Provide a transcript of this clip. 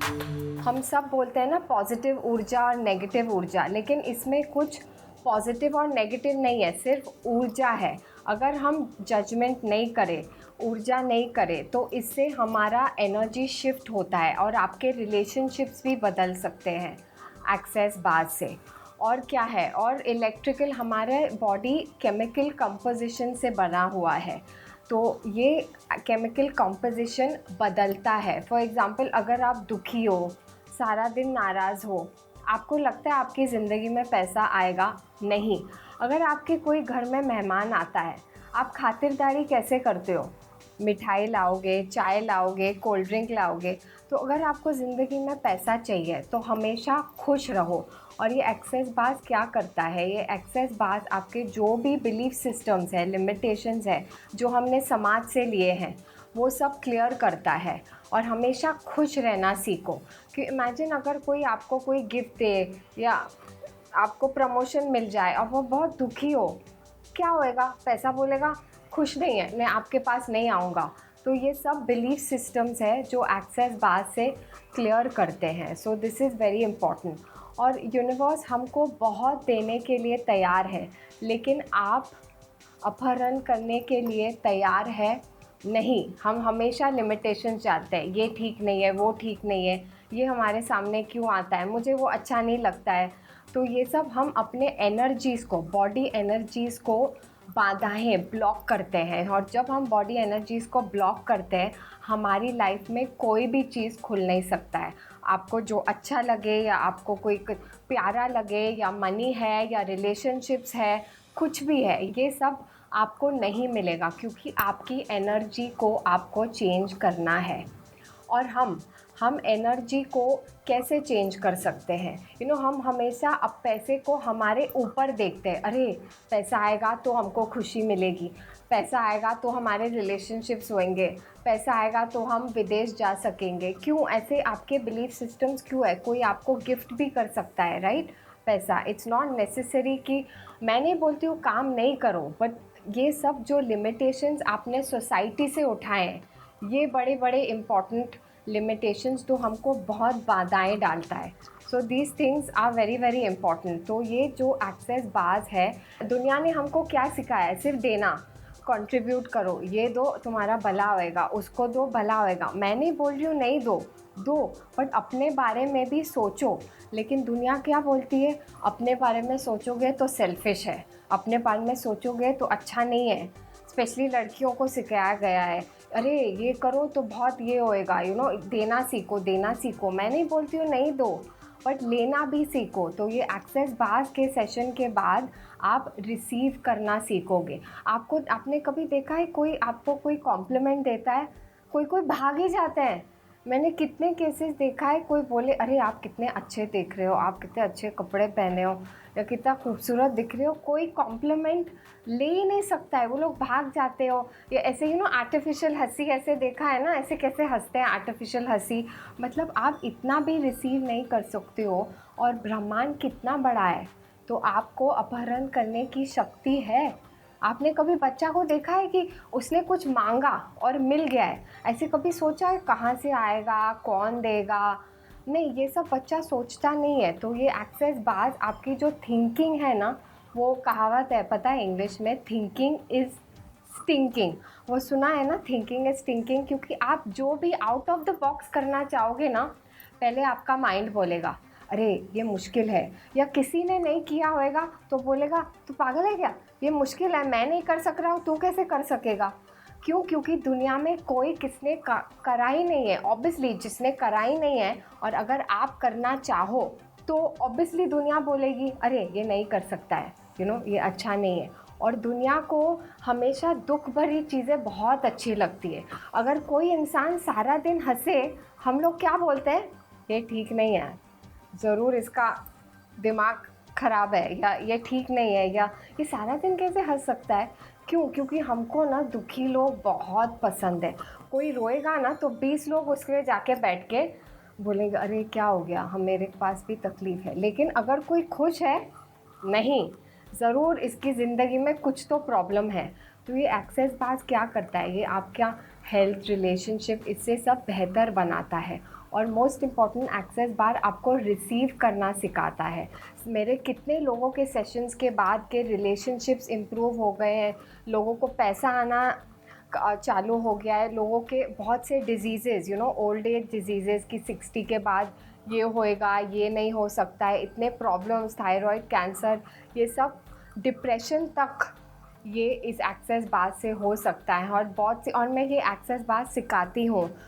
हम सब बोलते हैं ना पॉजिटिव ऊर्जा और नेगेटिव ऊर्जा, लेकिन इसमें कुछ पॉजिटिव और नेगेटिव नहीं है, सिर्फ ऊर्जा है। अगर हम जजमेंट नहीं करें, ऊर्जा नहीं करें, तो इससे हमारा एनर्जी शिफ्ट होता है और आपके रिलेशनशिप्स भी बदल सकते हैं एक्सेस बार से। और क्या है, और इलेक्ट्रिकल, हमारे बॉडी केमिकल कंपोजिशन से बना हुआ है, तो ये केमिकल कंपोजिशन बदलता है। फॉर एग्ज़ाम्पल, अगर आप दुखी हो, सारा दिन नाराज़ हो, आपको लगता है आपकी ज़िंदगी में पैसा आएगा? नहीं। अगर आपके कोई घर में मेहमान आता है, आप खातिरदारी कैसे करते हो? मिठाई लाओगे, चाय लाओगे, कोल्ड ड्रिंक लाओगे। तो अगर आपको ज़िंदगी में पैसा चाहिए तो हमेशा खुश रहो। और ये एक्सेस बाज़ क्या करता है, ये एक्सेस बाज़ आपके जो भी बिलीफ सिस्टम्स है, लिमिटेशंस है जो हमने समाज से लिए हैं, वो सब क्लियर करता है। और हमेशा खुश रहना सीखो। कि इमेजिन अगर कोई आपको कोई गिफ्ट दे या आपको प्रमोशन मिल जाए और वो बहुत दुखी हो, क्या होएगा? पैसा बोलेगा खुश नहीं है, मैं आपके पास नहीं आऊँगा। तो ये सब बिलीफ सिस्टम्स है जो एक्सेस बाज़ से क्लियर करते हैं। So this is very important. और यूनिवर्स हमको बहुत देने के लिए तैयार है, लेकिन आप अपहरण करने के लिए तैयार है नहीं। हम हमेशा लिमिटेशन चाहते हैं, ये ठीक नहीं है, वो ठीक नहीं है, ये हमारे सामने क्यों आता है, मुझे वो अच्छा नहीं लगता है। तो ये सब हम अपने एनर्जीज़ को, बॉडी एनर्जीज़ को बाधाएं ब्लॉक करते हैं। और जब हम बॉडी एनर्जीज़ को ब्लॉक करते हैं, हमारी लाइफ में कोई भी चीज़ खुल नहीं सकता है। आपको जो अच्छा लगे या आपको कोई प्यारा लगे, या मनी है या रिलेशनशिप्स है, कुछ भी है, ये सब आपको नहीं मिलेगा, क्योंकि आपकी एनर्जी को आपको चेंज करना है। और हम एनर्जी को कैसे चेंज कर सकते हैं? हम हमेशा अब पैसे को हमारे ऊपर देखते हैं। अरे, पैसा आएगा तो हमको खुशी मिलेगी, पैसा आएगा तो हमारे रिलेशनशिप्स होंगे, पैसा आएगा तो हम विदेश जा सकेंगे। क्यों ऐसे आपके बिलीफ सिस्टम्स क्यों है? कोई आपको गिफ्ट भी कर सकता है, राइट? पैसा, इट्स नॉट नेसेसरी कि, मैं नहीं बोलती हूँ काम नहीं करो, बट ये सब जो लिमिटेशंस आपने सोसाइटी से उठाए हैं, ये बड़े बड़े इम्पॉर्टेंट लिमिटेशंस तो हमको बहुत बाधाएं डालता है। So these things are very very important. तो ये जो एक्सेस बाज़ है, दुनिया ने हमको क्या सिखाया है? सिर्फ देना, कंट्रीब्यूट करो, ये दो तुम्हारा भला होएगा, उसको दो भला होएगा। मैं नहीं बोल रही हूँ नहीं दो, बट अपने बारे में भी सोचो। लेकिन दुनिया क्या बोलती है? अपने बारे में सोचोगे तो सेल्फिश है, अपने बारे में सोचोगे तो अच्छा नहीं है। स्पेशली लड़कियों को सिखाया गया है, अरे ये करो तो बहुत ये होएगा, देना सीखो, देना सीखो। मैं नहीं बोलती हूँ नहीं दो, बट लेना भी सीखो। तो ये एक्सेस बाज़ के सेशन के बाद आप रिसीव करना सीखोगे। आपने कभी देखा है कोई आपको कोई कॉम्प्लीमेंट देता है, कोई भाग ही जाते हैं। मैंने कितने केसेस देखा है, कोई बोले अरे आप कितने अच्छे दिख रहे हो, आप कितने अच्छे कपड़े पहने हो, या कितना खूबसूरत दिख रहे हो, कोई कॉम्प्लीमेंट ले ही नहीं सकता है, वो लोग भाग जाते हो। या ऐसे आर्टिफिशियल हंसी, ऐसे देखा है ना, ऐसे कैसे हंसते हैं आर्टिफिशियल हंसी। मतलब आप इतना भी रिसीव नहीं कर सकते हो। और ब्रह्मांड कितना बड़ा है, तो आपको अपहरण करने की शक्ति है। आपने कभी बच्चा को देखा है कि उसने कुछ मांगा और मिल गया है? ऐसे कभी सोचा है कहाँ से आएगा, कौन देगा? नहीं, ये सब बच्चा सोचता नहीं है। तो ये एक्सेस बाज़ आपकी जो थिंकिंग है ना, वो कहावत है पता है इंग्लिश में, थिंकिंग इज़ स्टिंकिंग। वो सुना है ना, थिंकिंग इज़ स्टिंकिंग। क्योंकि आप जो भी आउट ऑफ द बॉक्स करना चाहोगे ना, पहले आपका माइंड बोलेगा अरे ये मुश्किल है। या किसी ने नहीं किया होएगा तो बोलेगा तू पागल है क्या, ये मुश्किल है, मैं नहीं कर सक रहा हूँ, तू कैसे कर सकेगा? क्यों? क्योंकि दुनिया में कोई किसने करा ही नहीं है। ऑब्वियसली जिसने करा ही नहीं है, और अगर आप करना चाहो तो ऑब्वियसली दुनिया बोलेगी अरे ये नहीं कर सकता है, ये अच्छा नहीं है। और दुनिया को हमेशा दुख भरी चीज़ें बहुत अच्छी लगती है। अगर कोई इंसान सारा दिन हंसे, हम लोग क्या बोलते हैं? ये ठीक नहीं है, ज़रूर इसका दिमाग ख़राब है, या ये ठीक नहीं है, या ये सारा दिन कैसे हंस सकता है। क्यों? क्योंकि हमको ना दुखी लोग बहुत पसंद है। कोई रोएगा ना तो 20 लोग उसके लिए जाके बैठ के बोलेंगे अरे क्या हो गया, हम मेरे पास भी तकलीफ़ है। लेकिन अगर कोई खुश है, नहीं, ज़रूर इसकी ज़िंदगी में कुछ तो प्रॉब्लम है। तो ये एक्सेस बाज़ क्या करता है, ये आपका हेल्थ, रिलेशनशिप, इससे सब बेहतर बनाता है। और मोस्ट इम्पॉर्टेंट एक्सेस बार आपको रिसीव करना सिखाता है। मेरे कितने लोगों के सेशंस के बाद के रिलेशनशिप्स इम्प्रूव हो गए हैं, लोगों को पैसा आना चालू हो गया है, लोगों के बहुत से डिजीज़ेज़ ओल्ड एज डिजीज़ेज़ की 60 के बाद ये होएगा, ये नहीं हो सकता है, इतने प्रॉब्लम्स, थायराइड, कैंसर, ये सब, डिप्रेशन तक ये इस एक्सेस बार से हो सकता है। और मैं ये एक्सेस बार सिखाती हूँ